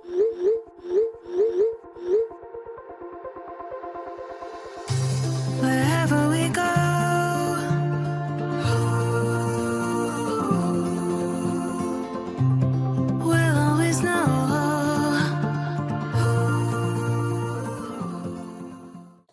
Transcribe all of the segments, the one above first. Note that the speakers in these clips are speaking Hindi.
Wherever we go, we'll always know.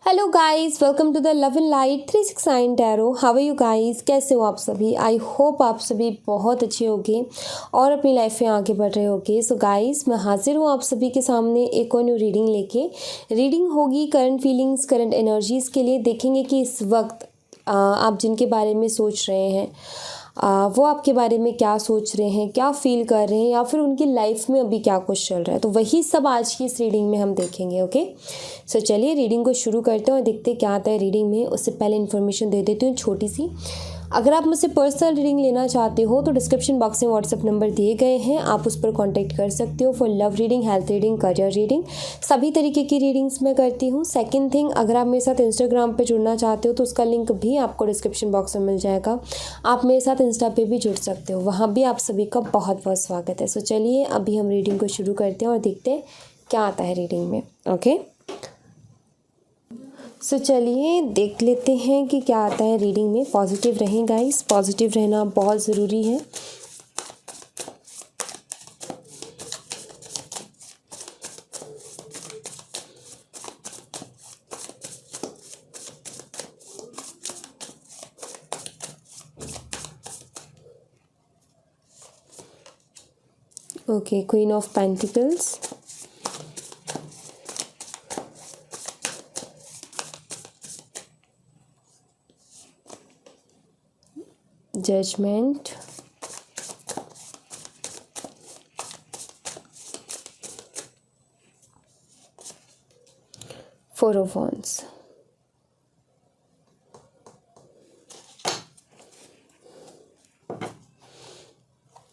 Hello guys, welcome to the love and light 369 tarot. How are you guys? कैसे हो आप सभी? आई होप आप सभी बहुत अच्छे होंगे और अपनी लाइफ में आगे बढ़ रहे होंगे। सो गाइस, मैं हाजिर हूँ आप सभी के सामने एक और न्यू रीडिंग लेके। रीडिंग होगी करंट फीलिंग्स, करंट एनर्जीज़ के लिए। देखेंगे कि इस वक्त आप जिनके बारे में सोच रहे हैं वो आपके बारे में क्या सोच रहे हैं, क्या फील कर रहे हैं, या फिर उनकी लाइफ में अभी क्या कुछ चल रहा है। तो वही सब आज की इस रीडिंग में हम देखेंगे। ओके, सो चलिए रीडिंग को शुरू करते हैं और देखते हैं क्या आता है रीडिंग में। उससे पहले इन्फॉर्मेशन दे देती हूँ छोटी सी। अगर आप मुझसे पर्सनल रीडिंग लेना चाहते हो तो डिस्क्रिप्शन बॉक्स में व्हाट्सएप नंबर दिए गए हैं, आप उस पर कांटेक्ट कर सकते हो for love reading, health reading, career reading, सभी तरीके की रीडिंग्स मैं करती हूँ। सेकंड थिंग, अगर आप मेरे साथ इंस्टाग्राम पे जुड़ना चाहते हो तो उसका लिंक भी आपको डिस्क्रिप्शन बॉक्स में मिल जाएगा। आप मेरे साथ इंस्टा पे भी जुड़ सकते हो, वहाँ भी आप सभी का बहुत बहुत स्वागत है। सो चलिए अभी हम रीडिंग को शुरू करते हैं और देखते हैं क्या आता है रीडिंग में। ओके, सो चलिए देख लेते हैं कि क्या आता है रीडिंग में। पॉजिटिव रहें गाइस, पॉजिटिव रहना बहुत ज़रूरी है। Okay, queen of pentacles, judgement, four of wands.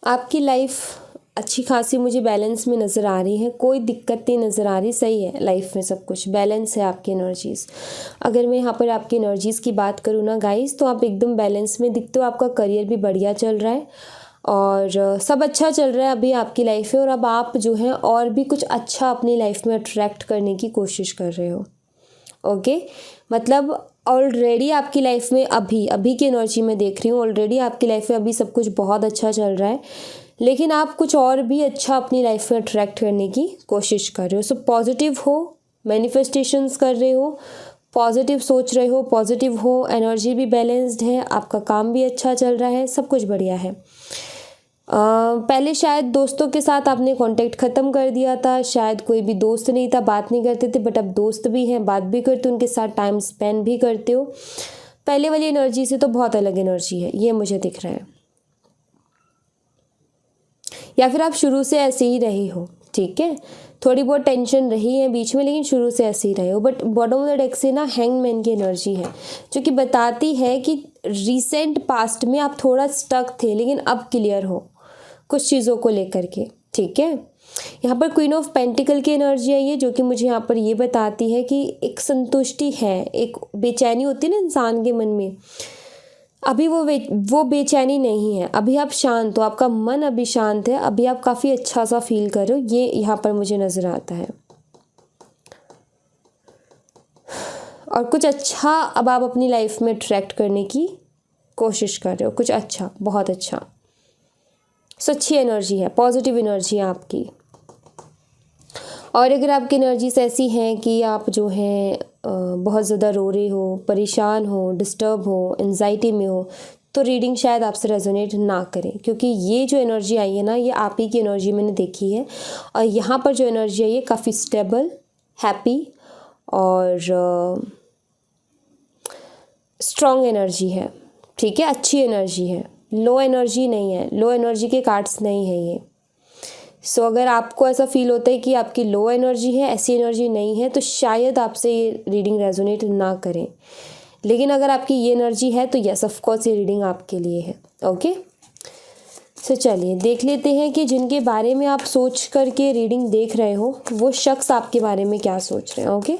आपकी लाइफ अच्छी खासी मुझे बैलेंस में नज़र आ रही है, कोई दिक्कत नहीं नज़र आ रही। सही है, लाइफ में सब कुछ बैलेंस है। आपकी एनर्जीज़, अगर मैं यहाँ पर आपकी एनर्जीज़ की बात करूँ ना गाइस, तो आप एकदम बैलेंस में दिखते हो। आपका करियर भी बढ़िया चल रहा है और सब अच्छा चल रहा है अभी आपकी लाइफ में। और अब आप जो है और भी कुछ अच्छा अपनी लाइफ में अट्रैक्ट करने की कोशिश कर रहे हो। ओके, मतलब ऑलरेडी आपकी लाइफ में अभी की एनर्जी में देख रही हूँ, ऑलरेडी आपकी लाइफ में अभी सब कुछ बहुत अच्छा चल रहा है, लेकिन आप कुछ और भी अच्छा अपनी लाइफ में अट्रैक्ट करने की कोशिश कर रहे हो। सो पॉजिटिव हो, मैनिफेस्टेशंस कर रहे हो, पॉजिटिव सोच रहे हो, पॉजिटिव हो, एनर्जी भी बैलेंस्ड है, आपका काम भी अच्छा चल रहा है, सब कुछ बढ़िया है। पहले शायद दोस्तों के साथ आपने कांटेक्ट ख़त्म कर दिया था, शायद कोई भी दोस्त नहीं था, बात नहीं करते थे, बट अब दोस्त भी हैं, बात भी करते हो, उनके साथ टाइम स्पेंड भी करते हो। पहले वाली एनर्जी से तो बहुत अलग एनर्जी है, ये मुझे दिख रहा है। या फिर आप शुरू से ऐसे ही रहे हो, ठीक है, थोड़ी बहुत टेंशन रही है बीच में, लेकिन शुरू से ऐसे ही रहे हो। But bottom of the deck से ना हैंगमैन की एनर्जी है, जो कि बताती है कि रिसेंट पास्ट में आप थोड़ा स्टक थे, लेकिन अब क्लियर हो कुछ चीज़ों को लेकर के, ठीक है। यहाँ पर क्वीन ऑफ पेंटिकल की एनर्जी है ये, जो कि मुझे यहाँ पर ये बताती है कि एक संतुष्टि है, एक बेचैनी होती है ना इंसान के मन में, अभी वो बेचैनी नहीं है। अभी आप शांत हो, आपका मन अभी शांत है, अभी आप काफ़ी अच्छा सा फील कर रहे हो, ये यहाँ पर मुझे नज़र आता है। और कुछ अच्छा अब आप अपनी लाइफ में अट्रैक्ट करने की कोशिश कर रहे हो, कुछ अच्छा, बहुत अच्छा। सो अच्छी एनर्जी है, पॉजिटिव एनर्जी है आपकी। और अगर आपकी एनर्जीज ऐसी हैं कि आप जो हैं बहुत ज़्यादा रो रहे हो, परेशान हो, डिस्टर्ब हो, एंजाइटी में हो, तो रीडिंग शायद आपसे रेजोनेट ना करें, क्योंकि ये जो एनर्जी आई है ना, ये आप ही की एनर्जी मैंने देखी है। और यहाँ पर जो एनर्जी आई है काफ़ी स्टेबल, हैप्पी और स्ट्रॉन्ग एनर्जी है, ठीक है, अच्छी एनर्जी है, लो एनर्जी नहीं है, लो एनर्जी के कार्ड्स नहीं है ये। सो अगर आपको ऐसा फील होता है कि आपकी लो एनर्जी है, ऐसी एनर्जी नहीं है, तो शायद आपसे ये रीडिंग रेजोनेट ना करें। लेकिन अगर आपकी ये एनर्जी है तो यस ऑफ कोर्स ये रीडिंग आपके लिए है। ओके, सो चलिए देख लेते हैं कि जिनके बारे में आप सोच करके रीडिंग देख रहे हो वो शख्स आपके बारे में क्या सोच रहे हैं। ओके,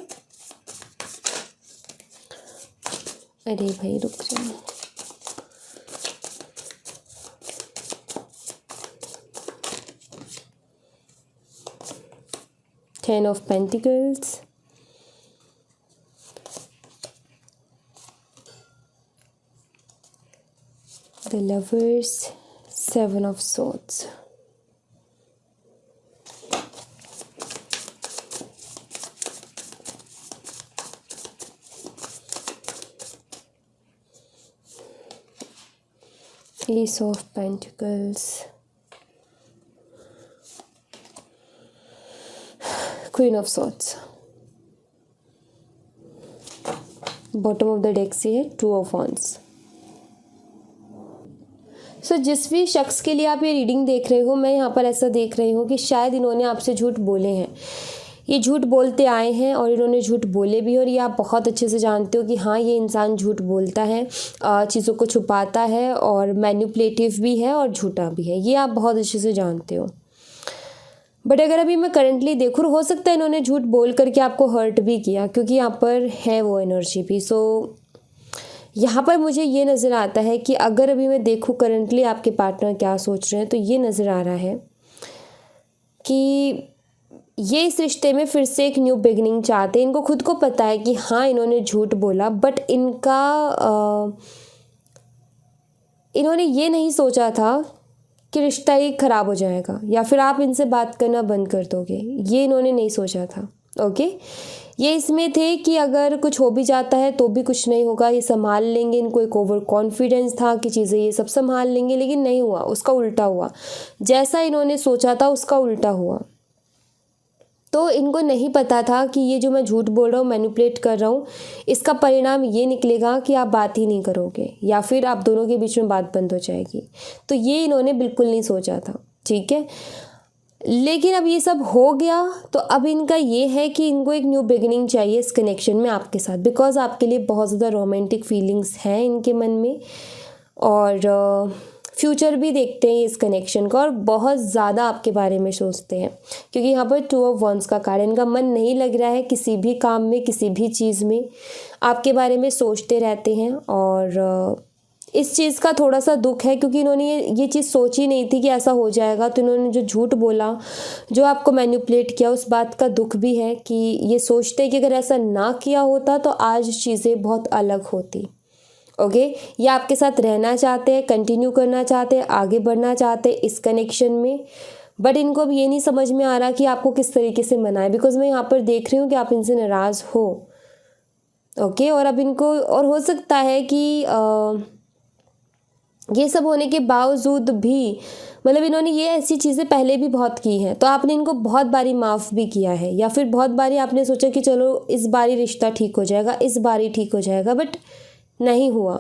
अरे भाई रुक जाओ। 10 of Pentacles, the Lovers, 7 of Swords, Ace of Pentacles, Queen of Swords. Bottom of the deck से है 2 ऑफ वॉन्ड्स। सो जिस भी शख्स के लिए आप ये रीडिंग देख रहे हो, मैं यहाँ पर ऐसा देख रही हूँ कि शायद इन्होंने आपसे झूठ बोले हैं। ये झूठ बोलते आए हैं और इन्होंने झूठ बोले भी, और ये आप बहुत अच्छे से जानते हो कि हाँ, ये इंसान झूठ बोलता है, चीज़ों को छुपाता है और मैनिपुलेटिव भी है और झूठा भी है। ये आप बहुत अच्छे से जानते हो। बट अगर अभी मैं करंटली देखूँ, हो सकता है इन्होंने झूठ बोल करके आपको हर्ट भी किया, क्योंकि यहाँ पर है वो एनर्जी भी। सो यहाँ पर मुझे ये नज़र आता है कि अगर अभी मैं देखूँ करंटली आपके पार्टनर क्या सोच रहे हैं, तो ये नज़र आ रहा है कि ये इस रिश्ते में फिर से एक न्यू बिगनिंग चाहते हैं। इनको खुद को पता है कि हाँ, इन्होंने झूठ बोला, बट इन्होंने ये नहीं सोचा था कि रिश्ता ही ख़राब हो जाएगा या फिर आप इनसे बात करना बंद कर दोगे। ये इन्होंने नहीं सोचा था। ओके, ये इसमें थे कि अगर कुछ हो भी जाता है तो भी कुछ नहीं होगा, ये संभाल लेंगे। इनको एक ओवर कॉन्फिडेंस था कि चीज़ें ये सब संभाल लेंगे, लेकिन नहीं हुआ, उसका उल्टा हुआ। जैसा इन्होंने सोचा था उसका उल्टा हुआ। तो इनको नहीं पता था कि ये जो मैं झूठ बोल रहा हूँ, मैनिपुलेट कर रहा हूँ, इसका परिणाम ये निकलेगा कि आप बात ही नहीं करोगे या फिर आप दोनों के बीच में बात बंद हो जाएगी। तो ये इन्होंने बिल्कुल नहीं सोचा था, ठीक है। लेकिन अब ये सब हो गया, तो अब इनका ये है कि इनको एक न्यू बिगिनिंग चाहिए इस कनेक्शन में आपके साथ, बिकॉज आपके लिए बहुत ज़्यादा रोमांटिक फीलिंग्स हैं इनके मन में, और फ्यूचर भी देखते हैं इस कनेक्शन का, और बहुत ज़्यादा आपके बारे में सोचते हैं, क्योंकि यहाँ पर 2 ऑफ वॉन्ड्स का कार्ड। इनका मन नहीं लग रहा है किसी भी काम में, किसी भी चीज़ में, आपके बारे में सोचते रहते हैं। और इस चीज़ का थोड़ा सा दुख है, क्योंकि इन्होंने ये चीज़ सोची नहीं थी कि ऐसा हो जाएगा। तो इन्होंने जो झूठ बोला, जो आपको मैनिपुलेट किया, उस बात का दुख भी है कि ये सोचते कि अगर ऐसा ना किया होता तो आज चीज़ें बहुत अलग होती। ओके, ये आपके साथ रहना चाहते हैं, कंटिन्यू करना चाहते हैं, आगे बढ़ना चाहते हैं इस कनेक्शन में, बट इनको अब ये नहीं समझ में आ रहा कि आपको किस तरीके से मनाएं, बिकॉज मैं यहाँ पर देख रही हूँ कि आप इनसे नाराज़ हो। ओके, और अब इनको, और हो सकता है कि ये सब होने के बावजूद भी, मतलब इन्होंने ये ऐसी चीज़ें पहले भी बहुत की हैं, तो आपने इनको बहुत बारी माफ़ भी किया है, या फिर बहुत बारी आपने सोचा कि चलो इस बारी रिश्ता ठीक हो जाएगा, इस बारी ठीक हो जाएगा, बट नहीं हुआ।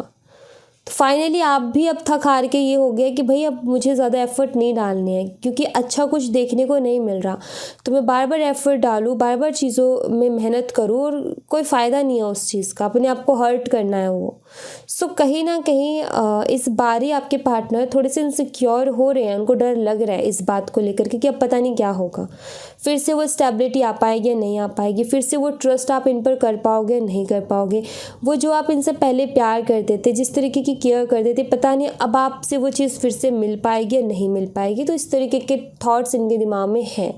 तो फाइनली आप भी अब थक हार के ये हो गया कि भाई अब मुझे ज़्यादा एफर्ट नहीं डालने हैं, क्योंकि अच्छा कुछ देखने को नहीं मिल रहा, तो मैं बार बार एफर्ट डालूँ, बार बार चीज़ों में मेहनत करूँ, और कोई फ़ायदा नहीं है उस चीज़ का, अपने आप को हर्ट करना है वो। सो कहीं ना कहीं इस बार ही आपके पार्टनर थोड़े से इनसिक्योर हो रहे हैं, उनको डर लग रहा है इस बात को लेकर के कि अब पता नहीं क्या होगा, फिर से वो स्टेबिलिटी आ पाएगी या नहीं आ पाएगी, फिर से वो ट्रस्ट आप इन पर कर पाओगे नहीं कर पाओगे, वो जो आप इनसे पहले प्यार करते थे, जिस तरीके की केयर करते थे, पता नहीं अब आपसे वो चीज़ फिर से मिल पाएगी या नहीं मिल पाएगी। तो इस तरीके के थॉट्स इनके दिमाग में हैं।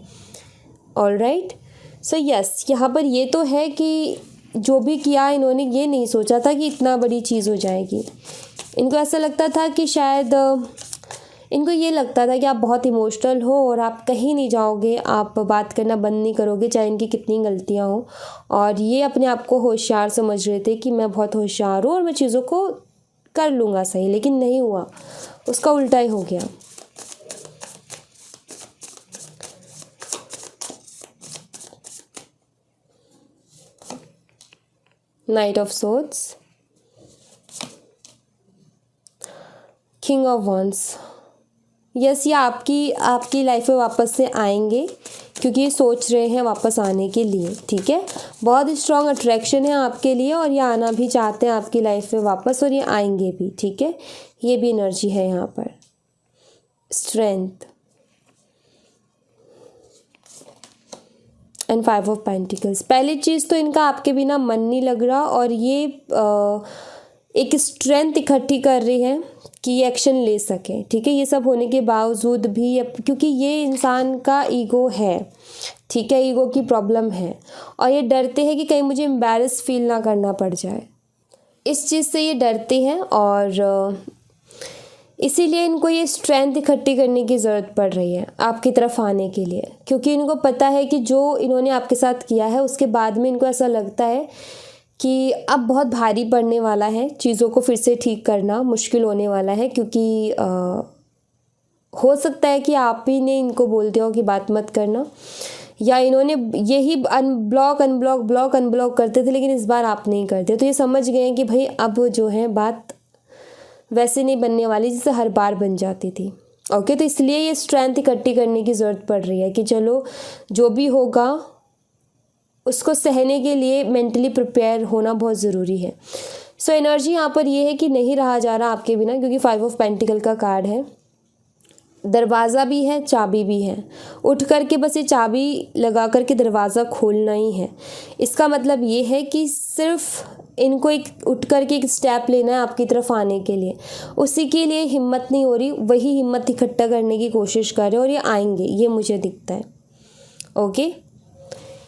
ऑलराइट, सो यस, यहाँ पर ये तो है कि जो भी किया इन्होंने ये नहीं सोचा था कि इतना बड़ी चीज़ हो जाएगी। इनको ऐसा लगता था कि शायद इनको ये लगता था कि आप बहुत इमोशनल हो और आप कहीं नहीं जाओगे, आप बात करना बंद नहीं करोगे चाहे इनकी कितनी गलतियां हो, और ये अपने आप को होशियार समझ रहे थे कि मैं बहुत होशियार हूँ और मैं चीज़ों को कर लूँगा सही, लेकिन नहीं हुआ, उसका उल्टा ही हो गया। Night of swords, king of wands. Yes, ये आपकी लाइफ में वापस से आएंगे, क्योंकि ये सोच रहे हैं वापस आने के लिए, ठीक है। बहुत स्ट्रॉन्ग अट्रैक्शन है आपके लिए, और ये आना भी चाहते हैं आपकी लाइफ में वापस, और ये आएंगे भी, ठीक है। ये भी एनर्जी है यहाँ पर। Strength and 5 of pentacles. पहली चीज़ तो इनका आपके बिना मन नहीं लग रहा, और ये एक स्ट्रेंथ इकट्ठी कर रही है कि ये एक्शन ले सकें, ठीक है। ये सब होने के बावजूद भी क्योंकि ये इंसान का ईगो है, ठीक है, ईगो की प्रॉब्लम है और ये डरते हैं कि कहीं मुझे एम्बैरेस फील ना करना पड़ जाए, इस चीज़ से ये डरते हैं और इसीलिए इनको ये स्ट्रेंथ इकट्ठी करने की ज़रूरत पड़ रही है आपकी तरफ आने के लिए, क्योंकि इनको पता है कि जो इन्होंने आपके साथ किया है उसके बाद में इनको ऐसा लगता है कि अब बहुत भारी पड़ने वाला है, चीज़ों को फिर से ठीक करना मुश्किल होने वाला है, क्योंकि हो सकता है कि आप ही ने इनको बोल दिया हो कि बात मत करना, या इन्होंने यही अनब्लॉक करते थे लेकिन इस बार आप नहीं करते, तो ये समझ गए हैं कि भाई अब जो है बात वैसे नहीं बनने वाली जैसे हर बार बन जाती थी। ओके, तो इसलिए ये स्ट्रेंथ इकट्ठी करने की ज़रूरत पड़ रही है कि चलो जो भी होगा उसको सहने के लिए मेंटली प्रिपेयर होना बहुत ज़रूरी है। सो एनर्जी यहाँ पर ये है कि नहीं रहा जा रहा आपके बिना, क्योंकि 5 ऑफ पेंटिकल का कार्ड है, दरवाज़ा भी है, चाबी भी है, उठ कर के बस ये चाबी लगा कर के दरवाज़ा खोलना ही है। इसका मतलब ये है कि सिर्फ इनको एक उठ कर के एक स्टेप लेना है आपकी तरफ आने के लिए, उसी के लिए हिम्मत नहीं हो रही, वही हिम्मत इकट्ठा करने की कोशिश कर रहे हैं और ये आएंगे, ये मुझे दिखता है। ओके,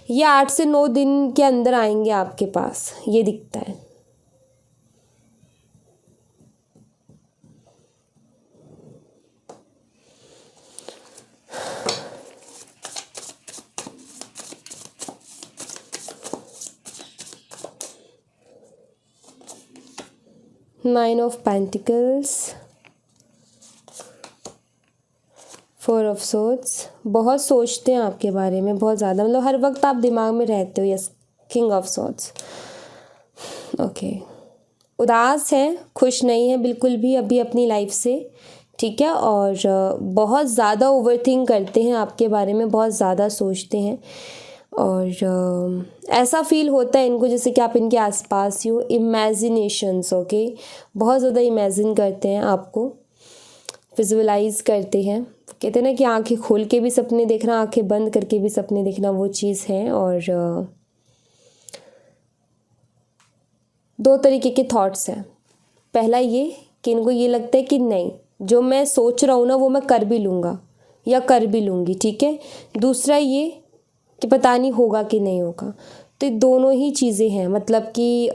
ये 8 से 9 दिन के अंदर आएंगे आपके पास, ये दिखता है। Nine of pentacles, 4 of swords, बहुत सोचते हैं आपके बारे में, बहुत ज़्यादा, मतलब हर वक्त आप दिमाग में रहते हो। Yes, king of swords. Okay, उदास है, खुश नहीं है बिल्कुल भी अभी अपनी लाइफ से, ठीक है, और बहुत ज़्यादा ओवरथिंक करते हैं आपके बारे में, बहुत ज़्यादा सोचते हैं और ऐसा फील होता है इनको जैसे कि आप इनके आसपास ही हो। इमेजिनेशंस, ओके, बहुत ज़्यादा इमेजिन करते हैं आपको, विजुअलाइज करते हैं। कहते हैं ना कि आंखें खोल के भी सपने देखना, आंखें बंद करके भी सपने देखना, वो चीज़ है। और 2 तरीके के थॉट्स हैं। पहला ये कि इनको ये लगता है कि नहीं, जो मैं सोच रहा हूँ ना वो मैं कर भी लूँगा या कर भी लूँगी, ठीक है। दूसरा ये कि पता नहीं होगा कि नहीं होगा। तो ये दोनों ही चीज़ें हैं, मतलब कि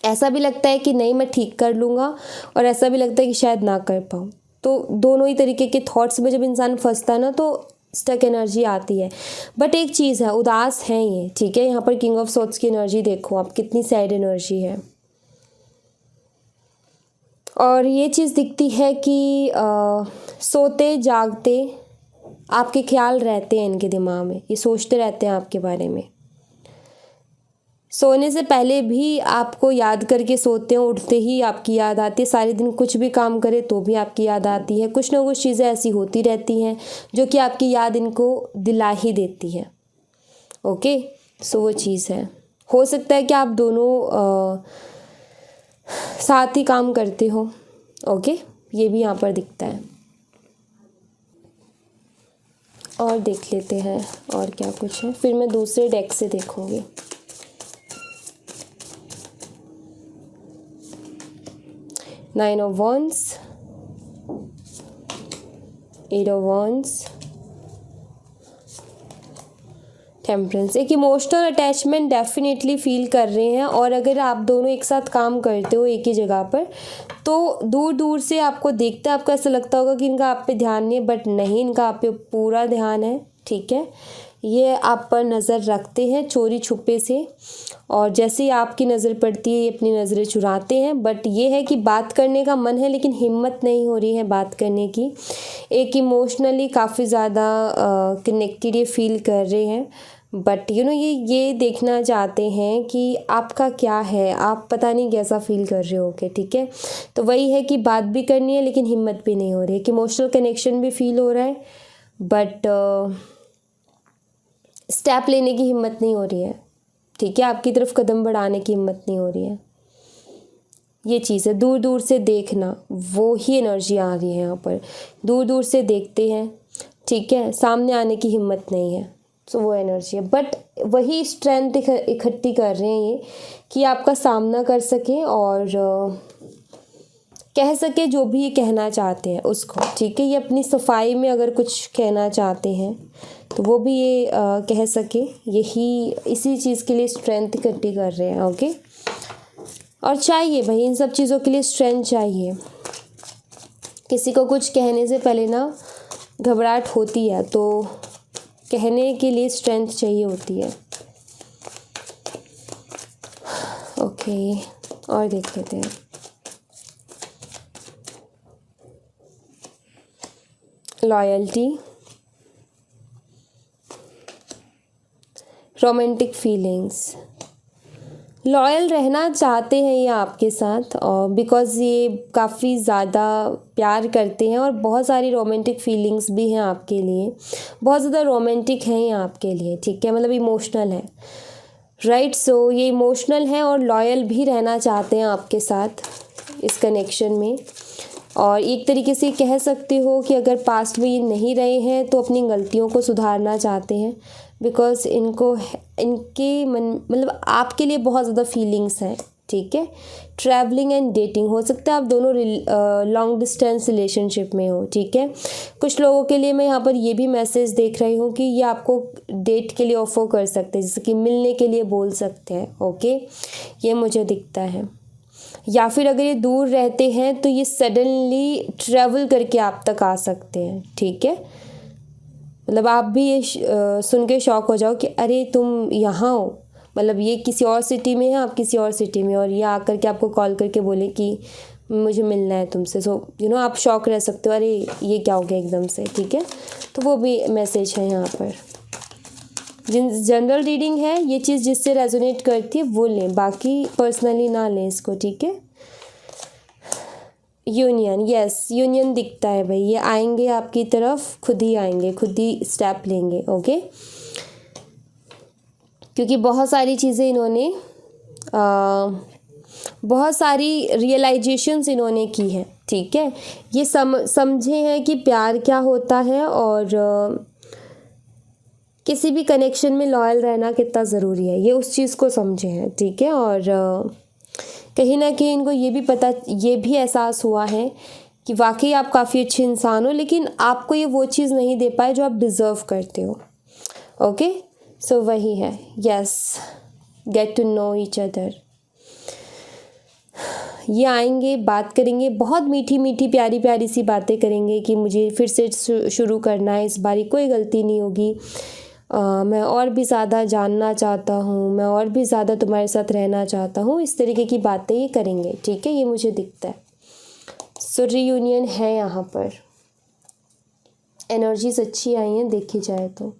ऐसा भी लगता है कि नहीं मैं ठीक कर लूँगा और ऐसा भी लगता है कि शायद ना कर पाऊँ। तो दोनों ही तरीके के थॉट्स में जब इंसान फंसता है ना तो स्टक एनर्जी आती है। बट एक चीज़ है, उदास हैं ये, ठीक है। यहाँ पर किंग ऑफ सोर्ड्स की एनर्जी देखो आप, कितनी सैड एनर्जी है। और ये चीज़ दिखती है कि सोते जागते आपके ख्याल रहते हैं इनके दिमाग में, ये सोचते रहते हैं आपके बारे में। सोने से पहले भी आपको याद करके सोते हैं, उठते ही आपकी याद आती है, सारे दिन कुछ भी काम करे तो भी आपकी याद आती है। कुछ ना कुछ चीज़ें ऐसी होती रहती हैं जो कि आपकी याद इनको दिला ही देती है। ओके, सो वो चीज़ है। हो सकता है कि आप दोनों साथ ही काम करते हो। ओके, ये भी यहाँ पर दिखता है। और देख लेते हैं और क्या कुछ है, फिर मैं दूसरे डेक से देखूँगी। Nine of wands, 8 of wands, temperance. एक इमोशनल अटैचमेंट डेफिनेटली फील कर रहे हैं, और अगर आप दोनों एक साथ काम करते हो एक ही जगह पर तो दूर दूर से आपको देखते हैं, आपको ऐसा लगता होगा कि इनका आप पे ध्यान नहीं है, बट नहीं, इनका आप पे पूरा ध्यान है, ठीक है। ये आप पर नज़र रखते हैं चोरी छुपे से, और जैसे ही आपकी नज़र पड़ती है ये अपनी नज़रें चुराते हैं। बट ये है कि बात करने का मन है लेकिन हिम्मत नहीं हो रही है बात करने की। एक इमोशनली काफ़ी ज़्यादा कनेक्टेड ये फील कर रहे हैं, बट ये देखना चाहते हैं कि आपका क्या है, आप पता नहीं कैसा फील कर रहे हो के, ठीक है। तो वही है कि बात भी करनी है लेकिन हिम्मत भी नहीं हो रही है, कि इमोशनल कनेक्शन भी फील हो रहा है बट स्टेप लेने की हिम्मत नहीं हो रही है, ठीक है। आपकी तरफ कदम बढ़ाने की हिम्मत नहीं हो रही है। ये चीज़ है, दूर दूर से देखना, वो ही एनर्जी आ रही है यहाँ पर। दूर दूर से देखते हैं, ठीक है, सामने आने की हिम्मत नहीं है, तो वो एनर्जी है, बट वही स्ट्रेंथ इकट्ठी कर रहे हैं ये कि आपका सामना कर सकें और कह सके जो भी ये कहना चाहते हैं उसको, ठीक है। ये अपनी सफाई में अगर कुछ कहना चाहते हैं तो वो भी ये कह सके, यही इसी चीज़ के लिए स्ट्रेंथ इकट्ठी कर रहे हैं। ओके, और चाहिए भाई इन सब चीज़ों के लिए स्ट्रेंथ चाहिए। किसी को कुछ कहने से पहले ना घबराहट होती है, तो कहने के लिए स्ट्रेंथ चाहिए होती है। ओके, और देख लेते हैं। लॉयल्टी, रोमांटिक फीलिंग्स, लॉयल रहना चाहते हैं ये आपके साथ, और बिकॉज़ ये काफ़ी ज़्यादा प्यार करते हैं और बहुत सारी रोमांटिक फीलिंग्स भी हैं आपके लिए, बहुत ज़्यादा रोमांटिक हैं ये आपके लिए, ठीक है, मतलब इमोशनल है, राइट। सो ये इमोशनल हैं और लॉयल भी रहना चाहते हैं आपके साथ इस कनेक्शन में। और एक तरीके से कह सकते हो कि अगर पास्ट में ये नहीं रहे हैं तो अपनी गलतियों को सुधारना चाहते हैं, बिकॉज़ इनके मन मतलब आपके लिए बहुत ज़्यादा फीलिंग्स हैं, ठीक है। ट्रैवलिंग एंड डेटिंग, हो सकता है आप दोनों लॉन्ग डिस्टेंस रिलेशनशिप में हो, ठीक है। कुछ लोगों के लिए मैं यहाँ पर ये भी मैसेज देख रही हूँ कि ये आपको डेट के लिए ऑफर कर सकते हैं, जैसे कि मिलने के लिए बोल सकते हैं। ओके, ये मुझे दिखता है। या फिर अगर ये दूर रहते हैं तो ये सडनली ट्रैवल करके आप तक आ सकते हैं, ठीक है। मतलब आप भी ये सुन के शॉक हो जाओ कि अरे तुम यहाँ हो, मतलब ये किसी और सिटी में है, आप किसी और सिटी में, और ये आकर के आपको कॉल करके बोले कि मुझे मिलना है तुमसे। सो आप शॉक रह सकते हो, अरे ये क्या हो गया एकदम से, ठीक है। तो वो भी मैसेज है यहाँ पर। जनरल रीडिंग है, ये चीज़ जिससे रेजोनेट करती है वो लें, बाकी पर्सनली ना लें इसको, ठीक है। यूनियन, यस यूनियन दिखता है भाई, ये आएंगे आपकी तरफ, खुद ही आएंगे, खुद ही स्टेप लेंगे। ओके, क्योंकि बहुत सारी चीज़ें इन्होंने बहुत सारी रियलाइजेशंस इन्होंने की हैं, ठीक है। ये समझे हैं कि प्यार क्या होता है और किसी भी कनेक्शन में लॉयल रहना कितना ज़रूरी है, ये उस चीज़ को समझे हैं, ठीक है। और कहीं ना कहीं इनको ये भी एहसास हुआ है कि वाकई आप काफ़ी अच्छे इंसान हो, लेकिन आपको ये वो चीज़ नहीं दे पाए जो आप डिज़र्व करते हो। ओके, सो वही है, yes, get to know each other. ये आएंगे, बात करेंगे, बहुत मीठी मीठी प्यारी प्यारी सी बातें करेंगे कि मुझे फिर से शुरू करना है, इस बारी कोई गलती नहीं होगी, मैं और भी ज़्यादा जानना चाहता हूँ, मैं और भी ज़्यादा तुम्हारे साथ रहना चाहता हूँ, इस तरीके की बातें ये करेंगे, ठीक है। ये मुझे दिखता है। सो रीयूनियन है यहाँ पर, एनर्जीज अच्छी आई हैं देखी जाए तो।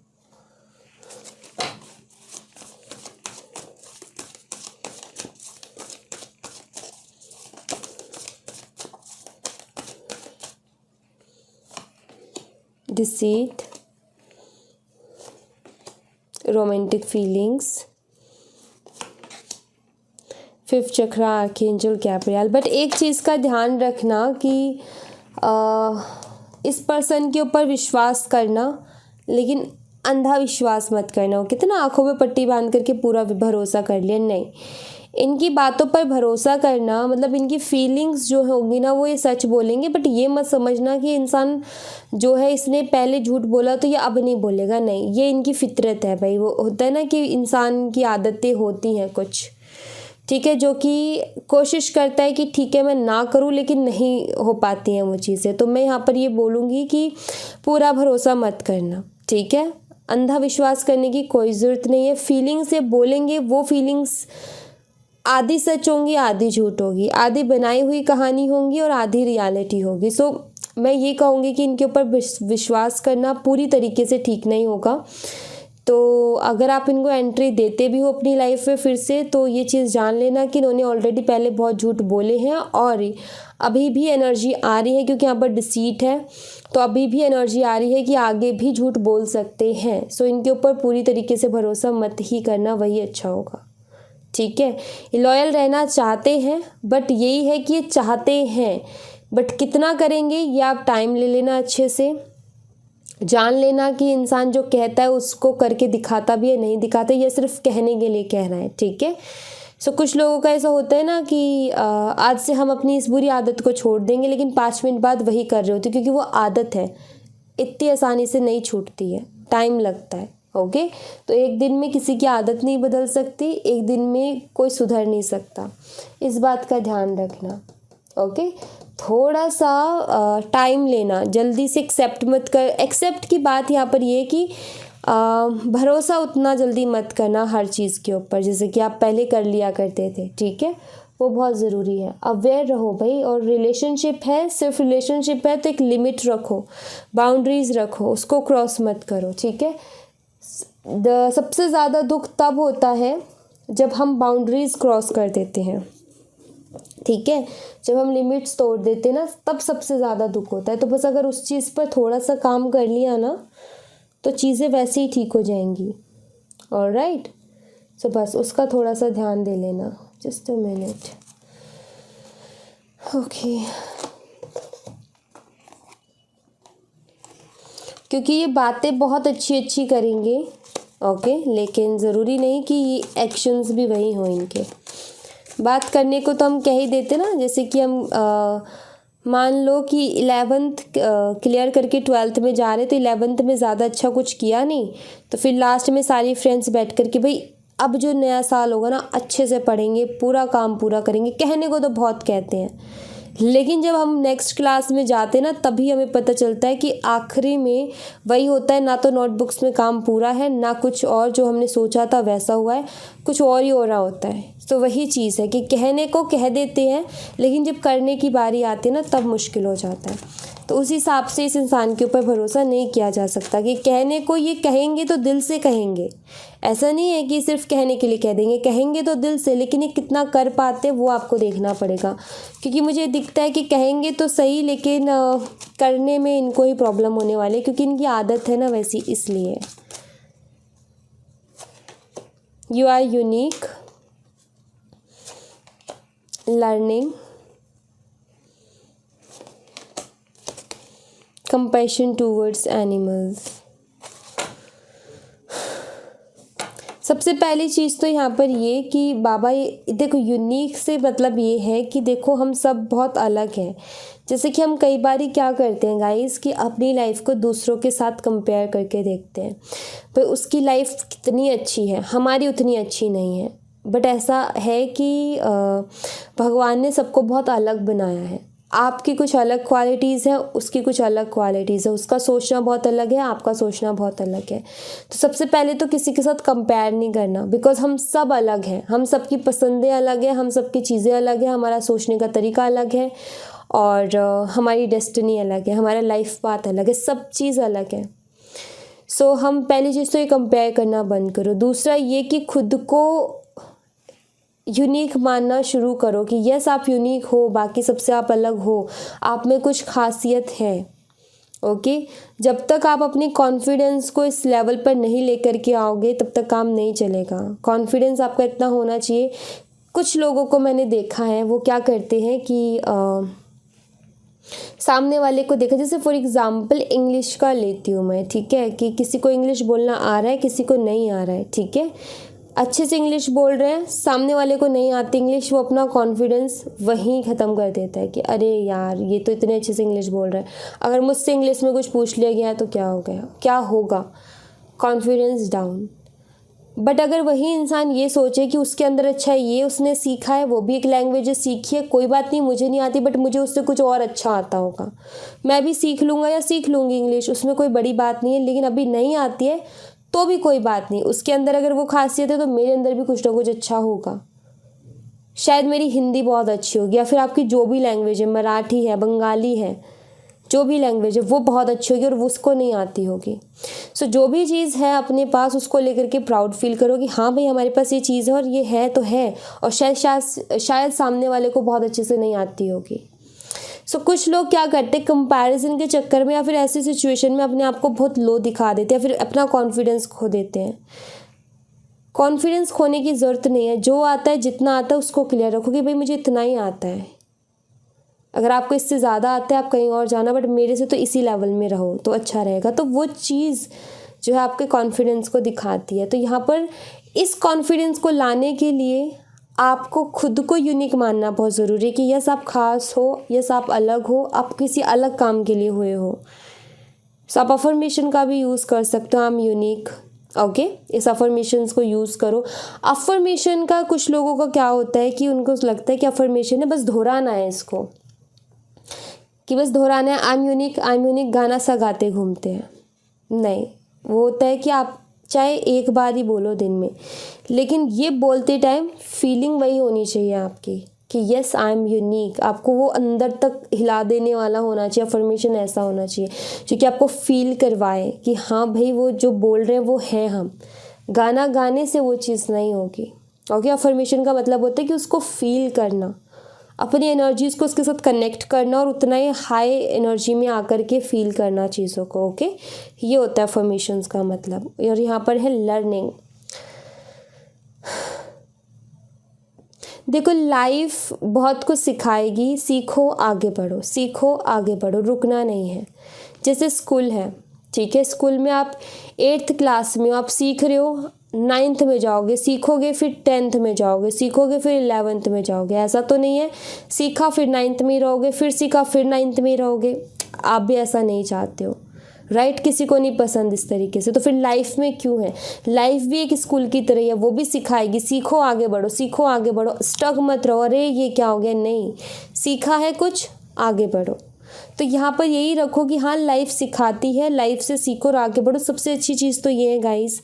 Deceit, romantic feelings, fifth chakra, archangel Gabriel. But एक चीज़ का ध्यान रखना कि इस पर्सन के ऊपर विश्वास करना, लेकिन अंधा विश्वास मत करना हो, कितना आंखों में पट्टी बांध करके पूरा भरोसा कर लिया, नहीं। इनकी बातों पर भरोसा करना मतलब इनकी फीलिंग्स जो होंगी ना वो ये सच बोलेंगे, बट ये मत समझना कि इंसान जो है इसने पहले झूठ बोला तो ये अब नहीं बोलेगा, नहीं, ये इनकी फितरत है भाई। वो होता है ना कि इंसान की आदतें होती हैं कुछ, ठीक है, जो कि कोशिश करता है कि ठीक है मैं ना करूं, लेकिन नहीं हो पाती हैं वो चीज़ें। तो मैं यहाँ पर ये बोलूँगी कि पूरा भरोसा मत करना, ठीक है। अंधा विश्वास करने की कोई ज़रूरत नहीं है। फीलिंग्स से बोलेंगे, वो फीलिंग्स आधी सच होंगी, आधी झूठ होगी, आधी बनाई हुई कहानी होंगी और आधी रियलिटी होगी। सो मैं ये कहूँगी कि इनके ऊपर विश्वास करना पूरी तरीके से ठीक नहीं होगा। तो अगर आप इनको एंट्री देते भी हो अपनी लाइफ में फिर से, तो ये चीज़ जान लेना कि इन्होंने ऑलरेडी पहले बहुत झूठ बोले हैं और अभी भी एनर्जी आ रही है, क्योंकि यहाँ पर डिसीट है, तो अभी भी एनर्जी आ रही है कि आगे भी झूठ बोल सकते हैं। सो इनके ऊपर पूरी तरीके से भरोसा मत ही करना, वही अच्छा होगा, ठीक है। लॉयल रहना चाहते हैं, बट यही है कि ये चाहते हैं, बट कितना करेंगे ये आप टाइम ले लेना अच्छे से, जान लेना कि इंसान जो कहता है उसको करके दिखाता भी है, नहीं दिखाता, ये सिर्फ कहने के लिए कह रहा है, ठीक है। सो कुछ लोगों का ऐसा होता है ना कि आज से हम अपनी इस बुरी आदत को छोड़ देंगे, लेकिन 5 मिनट बाद वही कर रहे होते, क्योंकि वो आदत है, इतनी आसानी से नहीं छूटती है, टाइम लगता है। ओके, तो एक दिन में किसी की आदत नहीं बदल सकती, एक दिन में कोई सुधर नहीं सकता, इस बात का ध्यान रखना। ओके, थोड़ा सा टाइम लेना, जल्दी से एक्सेप्ट मत कर। एक्सेप्ट की बात यहाँ पर ये कि भरोसा उतना जल्दी मत करना हर चीज़ के ऊपर, जैसे कि आप पहले कर लिया करते थे, ठीक है, वो बहुत ज़रूरी है। अवेयर रहो भाई, और रिलेशनशिप है, सिर्फ रिलेशनशिप है तो एक लिमिट रखो, बाउंड्रीज रखो, उसको क्रॉस मत करो, ठीक है। सबसे ज़्यादा दुख तब होता है जब हम बाउंड्रीज क्रॉस कर देते हैं, ठीक है, जब हम लिमिट्स तोड़ देते हैं ना, तब सबसे ज़्यादा दुख होता है। तो बस अगर उस चीज़ पर थोड़ा सा काम कर लिया ना, तो चीज़ें वैसे ही ठीक हो जाएंगी। ऑलराइट, सो बस उसका थोड़ा सा ध्यान दे लेना। Just a minute. ओके, क्योंकि ये बातें बहुत अच्छी अच्छी करेंगे, ओके, लेकिन ज़रूरी नहीं कि ये एक्शंस भी वही हों इनके। बात करने को तो हम कह ही देते ना, जैसे कि हम मान लो कि 11th क्लियर करके 12th में जा रहे, तो 11th में ज़्यादा अच्छा कुछ किया नहीं, तो फिर लास्ट में सारी फ्रेंड्स बैठ कर के भाई अब जो नया साल होगा ना अच्छे से पढ़ेंगे, पूरा काम पूरा करेंगे, कहने को तो बहुत कहते हैं, लेकिन जब हम नेक्स्ट क्लास में जाते हैं ना, तभी हमें पता चलता है कि आखिरी में वही होता है, ना तो नोटबुक्स में काम पूरा है, ना कुछ और जो हमने सोचा था वैसा हुआ है, कुछ और ही हो रहा होता है। तो वही चीज़ है कि कहने को कह देते हैं, लेकिन जब करने की बारी आती है ना, तब मुश्किल हो जाता है। तो उस हिसाब से इस इंसान के ऊपर भरोसा नहीं किया जा सकता कि कहने को ये कहेंगे तो दिल से कहेंगे, ऐसा नहीं है कि सिर्फ कहने के लिए कह देंगे, कहेंगे तो दिल से, लेकिन ये कितना कर पाते वो आपको देखना पड़ेगा। क्योंकि मुझे दिखता है कि कहेंगे तो सही, लेकिन करने में इनको ही प्रॉब्लम होने वाली है, क्योंकि इनकी आदत है ना वैसी, इसलिए। You are unique, learning, compassion towards animals. सबसे पहली चीज़ तो यहाँ पर ये कि बाबा, ये देखो, यूनिक से मतलब ये है कि देखो हम सब बहुत अलग हैं। जैसे कि हम कई बार क्या करते हैं गाइस, कि अपनी लाइफ को दूसरों के साथ कंपेयर करके देखते हैं, पर उसकी लाइफ कितनी अच्छी है, हमारी उतनी अच्छी नहीं है। बट ऐसा है कि भगवान ने सबको बहुत अलग बनाया है, आपकी कुछ अलग क्वालिटीज़ हैं, उसकी कुछ अलग क्वालिटीज़ है, उसका सोचना बहुत अलग है, आपका सोचना बहुत अलग है। तो सबसे पहले तो किसी के साथ कंपेयर नहीं करना, बिकॉज हम सब अलग हैं, हम सबकी पसंदें अलग हैं, हम सबकी चीज़ें अलग हैं, हमारा सोचने का तरीका अलग है, और हमारी डेस्टिनी अलग है, हमारा लाइफ पाथ अलग है, सब चीज़ अलग है। सो हम पहली चीज़ तो ये कंपेयर करना बंद करो। दूसरा ये कि खुद को यूनिक मानना शुरू करो कि यस आप यूनिक हो, बाकी सबसे आप अलग हो, आप में कुछ खासियत है। ओके, जब तक आप अपनी कॉन्फिडेंस को इस लेवल पर नहीं लेकर के आओगे, तब तक काम नहीं चलेगा। कॉन्फिडेंस आपका इतना होना चाहिए। कुछ लोगों को मैंने देखा है, वो क्या करते हैं कि सामने वाले को देखा, जैसे फॉर एग्ज़ाम्पल इंग्लिश का लेती हूँ मैं, ठीक है, कि किसी को इंग्लिश बोलना आ रहा है, किसी को नहीं आ रहा है, ठीक है, अच्छे से इंग्लिश बोल रहे हैं, सामने वाले को नहीं आती इंग्लिश, वो अपना कॉन्फिडेंस वहीं ख़त्म कर देता है कि अरे यार ये तो इतने अच्छे से इंग्लिश बोल रहा है, अगर मुझसे इंग्लिश में कुछ पूछ लिया गया है तो क्या हो गया, क्या होगा, कॉन्फिडेंस डाउन। बट अगर वही इंसान ये सोचे कि उसके अंदर अच्छा ये उसने सीखा है, वो भी एक लैंग्वेज सीखी है, कोई बात नहीं मुझे नहीं आती, बट मुझे उससे कुछ और अच्छा आता होगा, मैं भी सीख लूँगा या सीख लूँगी इंग्लिश, उसमें कोई बड़ी बात नहीं है, लेकिन अभी नहीं आती है तो भी कोई बात नहीं, उसके अंदर अगर वो खासियत है तो मेरे अंदर भी कुछ ना कुछ अच्छा होगा। शायद मेरी हिंदी बहुत अच्छी होगी, या फिर आपकी जो भी लैंग्वेज है, मराठी है, बंगाली है, जो भी लैंग्वेज है वो बहुत अच्छी होगी और वो उसको नहीं आती होगी। सो जो भी चीज़ है अपने पास, उसको लेकर के प्राउड फील करो कि हाँ भाई हमारे पास ये चीज़ है और ये है तो है, और शायद सामने वाले को बहुत अच्छे से नहीं आती होगी। सो कुछ लोग क्या करते हैं, कंपैरिजन के चक्कर में या फिर ऐसी सिचुएशन में अपने आप को बहुत लो दिखा देते हैं, फिर अपना कॉन्फिडेंस खो देते हैं। कॉन्फिडेंस खोने की ज़रूरत नहीं है, जो आता है जितना आता है उसको क्लियर रखो कि भाई मुझे इतना ही आता है, अगर आपको इससे ज़्यादा आता है आप कहीं और जाना, बट मेरे से तो इसी लेवल में रहो तो अच्छा रहेगा। तो वो चीज़ जो है आपके कॉन्फिडेंस को दिखाती है। तो यहाँ पर इस कॉन्फिडेंस को लाने के लिए आपको खुद को यूनिक मानना बहुत ज़रूरी है कि यस आप खास हो, यस आप अलग हो, आप किसी अलग काम के लिए हुए हो। सो आप अफर्मेशन का भी यूज़ कर सकते हो, आई एम यूनिक। ओके, इस अफर्मेशंस को यूज़ करो। अफर्मेशन का कुछ लोगों का क्या होता है कि उनको लगता है कि अफर्मेशन है बस दोहराना है इसको, कि बस दोहराना है आई एम यूनिक गाना सा गाते घूमते हैं। नहीं, वो होता है कि आप चाहे एक बार ही बोलो दिन में, लेकिन ये बोलते टाइम फीलिंग वही होनी चाहिए आपकी कि यस आई एम यूनिक। आपको वो अंदर तक हिला देने वाला होना चाहिए। अफर्मेशन ऐसा होना चाहिए जो कि आपको फील करवाए कि हाँ भाई वो जो बोल रहे हैं वो हैं हम। गाना गाने से वो चीज़ नहीं होगी। ओके, अफर्मेशन का मतलब होता है कि उसको फील करना, अपनी एनर्जीज़ को उसके साथ कनेक्ट करना और उतना ही हाई एनर्जी में आकर के फील करना चीज़ों को। ओके, ये होता है अफर्मेशंस का मतलब। और यहाँ पर है लर्निंग। देखो, लाइफ बहुत कुछ सिखाएगी, सीखो आगे बढ़ो, सीखो आगे बढ़ो, रुकना नहीं है। जैसे स्कूल है, ठीक है, स्कूल में आप 8th क्लास में आप सीख रहे हो, 9th में जाओगे सीखोगे, फिर 10th में जाओगे सीखोगे, फिर 11th में जाओगे। ऐसा तो नहीं है सीखा फिर 9th में रहोगे, फिर सीखा फिर 9th में रहोगे। आप भी ऐसा नहीं चाहते हो, राइट? किसी को नहीं पसंद इस तरीके से। तो फिर लाइफ में क्यों है? लाइफ भी एक स्कूल की तरह है, वो भी सिखाएगी सीखो आगे बढ़ो, सीखो आगे बढ़ो, स्टक मत रहो अरे ये क्या हो गया। नहीं, सीखा है कुछ, आगे बढ़ो। तो यहाँ पर यही रखो कि हाँ लाइफ सिखाती है, लाइफ से सीखो और आगे बढ़ो। सबसे अच्छी चीज़ तो ये है गाइस,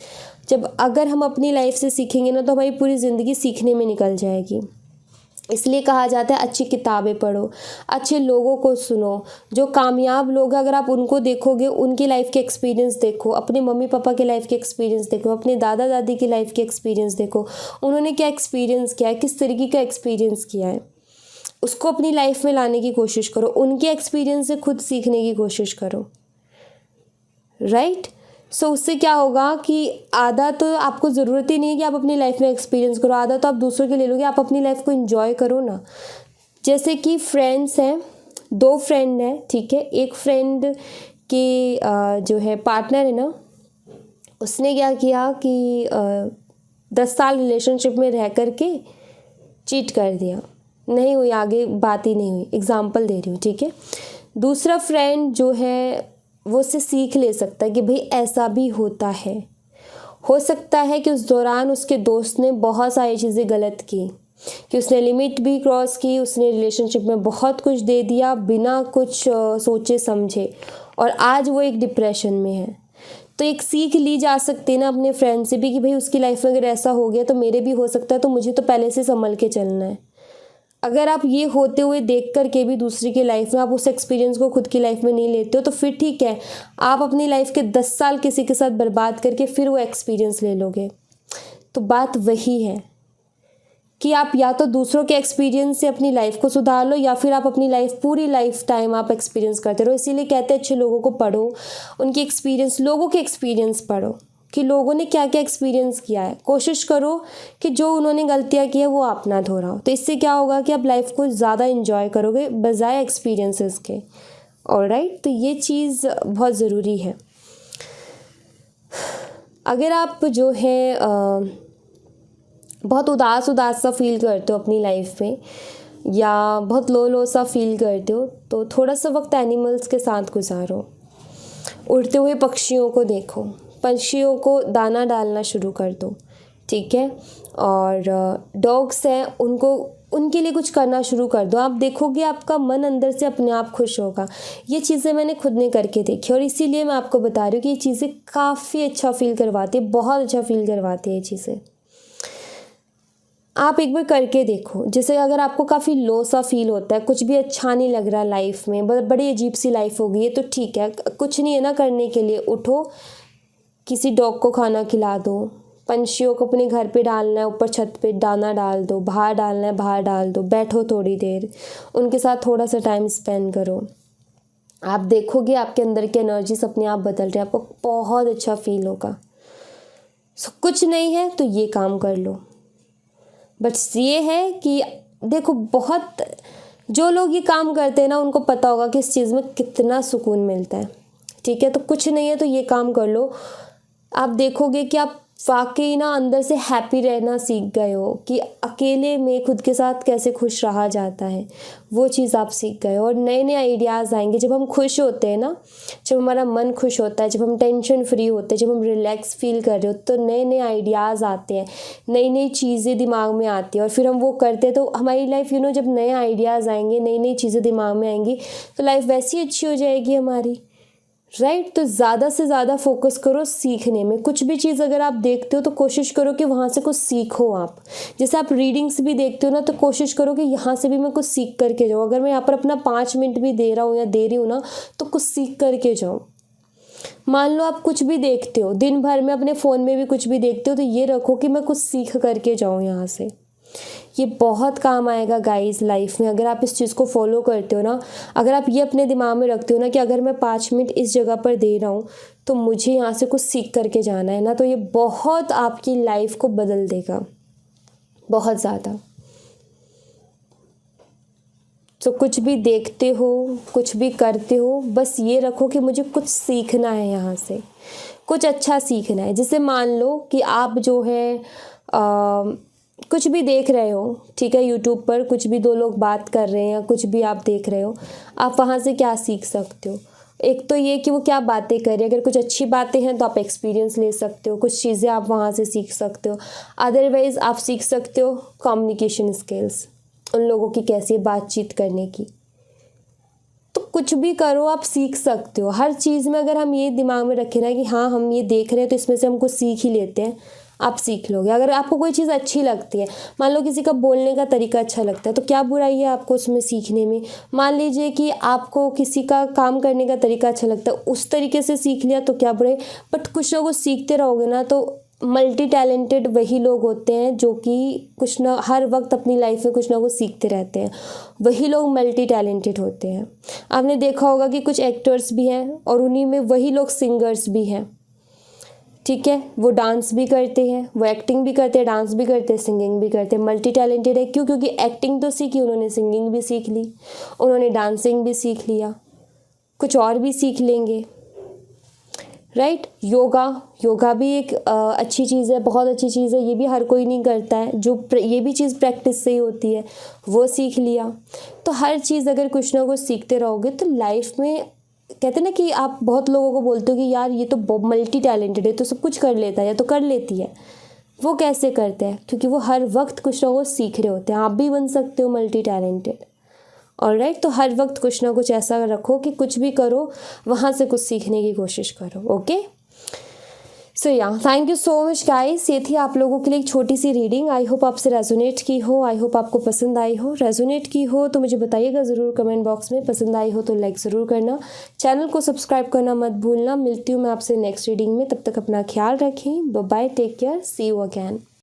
जब अगर हम अपनी लाइफ से सीखेंगे ना तो हमारी पूरी ज़िंदगी सीखने में निकल जाएगी। इसलिए कहा जाता है अच्छी किताबें पढ़ो, अच्छे लोगों को सुनो। जो कामयाब लोग हैं अगर आप उनको देखोगे, उनकी लाइफ के एक्सपीरियंस देखो, अपने मम्मी पापा के लाइफ के एक्सपीरियंस देखो, अपने दादा दादी की लाइफ के एक्सपीरियंस देखो, उन्होंने क्या एक्सपीरियंस किया है, किस तरीके का एक्सपीरियंस किया है, उसको अपनी लाइफ में लाने की कोशिश करो। उनके एक्सपीरियंस से खुद सीखने की कोशिश करो, राइट? सो उससे क्या होगा कि आधा तो आपको ज़रूरत ही नहीं है कि आप अपनी लाइफ में एक्सपीरियंस करो, आधा तो आप दूसरों के ले लोगे। आप अपनी लाइफ को एंजॉय करो ना। जैसे कि फ्रेंड्स हैं, 2 फ्रेंड हैं, ठीक है, एक फ्रेंड की जो है पार्टनर है ना, उसने क्या किया कि 10 साल रिलेशनशिप में रह कर के चीट कर दिया, नहीं हुई, आगे बात ही नहीं हुई। एग्जाम्पल दे रही हूँ, ठीक है। दूसरा फ्रेंड जो है वो उससे सीख ले सकता है कि भाई ऐसा भी होता है। हो सकता है कि उस दौरान उसके दोस्त ने बहुत सारी चीज़ें गलत की, कि उसने लिमिट भी क्रॉस की, उसने रिलेशनशिप में बहुत कुछ दे दिया बिना कुछ सोचे समझे, और आज वो एक डिप्रेशन में है। तो एक सीख ली जा सकती है ना अपने फ्रेंड से भी कि भाई उसकी लाइफ में अगर ऐसा हो गया तो मेरे भी हो सकता है, तो मुझे तो पहले से संभल के चलना है। अगर आप ये होते हुए देख कर के भी दूसरी की लाइफ में आप उस एक्सपीरियंस को खुद की लाइफ में नहीं लेते हो, तो फिर ठीक है, आप अपनी लाइफ के 10 साल किसी के साथ बर्बाद करके फिर वो एक्सपीरियंस ले लोगे। तो बात वही है कि आप या तो दूसरों के एक्सपीरियंस से अपनी लाइफ को सुधार लो, या फिर आप अपनी लाइफ पूरी लाइफ टाइम आप एक्सपीरियंस करते रहो। इसीलिए कहते हैं अच्छे लोगों को पढ़ो, उनके एक्सपीरियंस, लोगों के एक्सपीरियंस पढ़ो कि लोगों ने क्या क्या एक्सपीरियंस किया है। कोशिश करो कि जो उन्होंने गलतियाँ की है वो आप ना दोहराओ। तो इससे क्या होगा कि आप लाइफ को ज़्यादा इंजॉय करोगे बजाय एक्सपीरियंसेस के। ऑलराइट, तो ये चीज़ बहुत ज़रूरी है। अगर आप जो है बहुत उदास सा फील करते हो अपनी लाइफ में, या बहुत लो सा फील करते हो, तो थोड़ा सा वक्त एनिमल्स के साथ गुजारो। उड़ते हुए पक्षियों को देखो, पंछियों को दाना डालना शुरू कर दो, ठीक है। और डॉग्स हैं, उनको उनके लिए कुछ करना शुरू कर दो। आप देखोगे आपका मन अंदर से अपने आप खुश होगा। ये चीज़ें मैंने खुद ने करके देखी और इसीलिए मैं आपको बता रही हूँ कि ये चीज़ें काफ़ी अच्छा फील करवाती है, बहुत अच्छा फील करवाती है ये चीज़ें। आप एक बार करके देखो। जैसे अगर आपको काफ़ी लो सा फील होता है, कुछ भी अच्छा नहीं लग रहा लाइफ में, बड़ी अजीब सी लाइफ हो गई है, तो ठीक है, कुछ नहीं है ना करने के लिए, उठो, किसी डॉग को खाना खिला दो, पंछियों को अपने घर पे डालना है, ऊपर छत पे दाना डाल दो, बाहर डालना है बाहर डाल दो, बैठो थोड़ी देर, उनके साथ थोड़ा सा टाइम स्पेंड करो। आप देखोगे आपके अंदर की एनर्जीज अपने आप बदल रही है, आपको बहुत अच्छा फील होगा। कुछ नहीं है तो ये काम कर लो। बट ये है कि देखो, बहुत जो लोग ये काम करते हैं ना उनको पता होगा कि इस चीज़ में कितना सुकून मिलता है। ठीक है, तो कुछ नहीं है तो ये काम कर लो, आप देखोगे कि आप वाकई ना अंदर से हैप्पी रहना सीख गए हो कि अकेले में खुद के साथ कैसे खुश रहा जाता है, वो चीज़ आप सीख गए हो। और नए नए आइडियाज़ आएंगे जब हम खुश होते हैं ना, जब हमारा मन खुश होता है, जब हम टेंशन फ्री होते हैं, जब हम रिलैक्स फील कर रहे हो, तो नए नए आइडियाज़ आते हैं, नई नई चीज़ें दिमाग में आती हैं और फिर हम वो करते हैं। तो हमारी लाइफ जब नए आइडियाज़ आएंगे, नई नई चीज़ें दिमाग में आएंगी तो लाइफ वैसी अच्छी हो जाएगी हमारी, राइट। तो ज़्यादा से ज़्यादा फोकस करो सीखने में। कुछ भी चीज़ अगर आप देखते हो तो कोशिश करो कि वहाँ से कुछ सीखो आप। जैसे आप रीडिंग्स भी देखते हो ना, तो कोशिश करो कि यहाँ से भी मैं कुछ सीख करके जाऊँ। अगर मैं यहाँ पर अपना 5 मिनट भी दे रहा हूँ या दे रही हूँ ना, तो कुछ सीख करके जाऊँ। मान लो आप कुछ भी देखते हो, दिन भर में अपने फ़ोन में भी कुछ भी देखते हो, तो ये रखो कि मैं कुछ सीख करके जाऊँ यहाँ से। ये बहुत काम आएगा गाइस लाइफ में अगर आप इस चीज़ को फॉलो करते हो ना। अगर आप ये अपने दिमाग में रखते हो ना कि अगर मैं 5 मिनट इस जगह पर दे रहा हूँ तो मुझे यहाँ से कुछ सीख करके जाना है ना, तो ये बहुत आपकी लाइफ को बदल देगा, बहुत ज़्यादा। तो कुछ भी देखते हो, कुछ भी करते हो, बस ये रखो कि मुझे कुछ सीखना है, यहाँ से कुछ अच्छा सीखना है। जैसे मान लो कि आप जो है कुछ भी देख रहे हो, ठीक है, यूट्यूब पर कुछ भी 2 लोग बात कर रहे हैं या कुछ भी आप देख रहे हो, आप वहाँ से क्या सीख सकते हो। एक तो ये कि वो क्या बातें कर रहे हैं, अगर कुछ अच्छी बातें हैं तो आप एक्सपीरियंस ले सकते हो, कुछ चीज़ें आप वहाँ से सीख सकते हो। अदरवाइज़ आप सीख सकते हो कम्युनिकेशन स्किल्स, उन लोगों की कैसी है बातचीत करने की। तो कुछ भी करो आप सीख सकते हो हर चीज़ में। अगर हम ये दिमाग में रखें ना कि हाँ हम ये देख रहे हैं तो इसमें से हम कुछ सीख ही लेते हैं, आप सीख लोगे। अगर आपको कोई चीज़ अच्छी लगती है, मान लो किसी का बोलने का तरीका अच्छा लगता है, तो क्या बुराई है आपको उसमें सीखने में। मान लीजिए कि आपको किसी का काम करने का तरीका अच्छा लगता है, उस तरीके से सीख लिया तो क्या बुराई। बट कुछ लोगों सीखते रहोगे ना तो मल्टी टैलेंटेड वही लोग होते हैं जो कि कुछ ना हर वक्त अपनी लाइफ में कुछ ना कुछ सीखते रहते हैं, वही लोग मल्टी टैलेंटेड होते हैं। आपने देखा होगा कि कुछ एक्टर्स भी हैं और उन्हीं में वही लोग सिंगर्स भी हैं, ठीक है। वो डांस भी करते हैं, वो एक्टिंग भी करते हैं, डांस भी करते हैं, सिंगिंग भी करते हैं, मल्टी टैलेंटेड है। क्यों? क्योंकि एक्टिंग तो सीखी उन्होंने, सिंगिंग भी सीख ली उन्होंने, डांसिंग भी सीख लिया, कुछ और भी सीख लेंगे, राइट। योगा भी एक अच्छी चीज़ है, बहुत अच्छी चीज़ है। ये भी हर कोई नहीं करता है, जो ये भी चीज़ प्रैक्टिस से ही होती है, वो सीख लिया। तो हर चीज़ अगर कुछ ना कुछ सीखते रहोगे तो लाइफ में, कहते हैं ना कि आप बहुत लोगों को बोलते हो कि यार ये तो मल्टी टैलेंटेड है, तो सब कुछ कर लेता है या तो कर लेती है। वो कैसे करते हैं? क्योंकि वो हर वक्त कुछ ना कुछ सीख रहे होते हैं। आप भी बन सकते हो मल्टी टैलेंटेड, ऑलराइट। तो हर वक्त कुछ ना कुछ ऐसा रखो कि कुछ भी करो वहाँ से कुछ सीखने की कोशिश करो, ओके। सो या thank you so much guys. ये थी आप लोगों के लिए एक छोटी सी रीडिंग। आई होप आपसे रेजोनेट की हो, आई होप आपको पसंद आई हो। रेजोनेट की हो तो मुझे बताइएगा ज़रूर कमेंट बॉक्स में। पसंद आई हो तो लाइक ज़रूर करना, चैनल को सब्सक्राइब करना मत भूलना। मिलती हूँ मैं आपसे नेक्स्ट रीडिंग में, तब तक अपना ख्याल रखें। Bye bye, take care, see you again.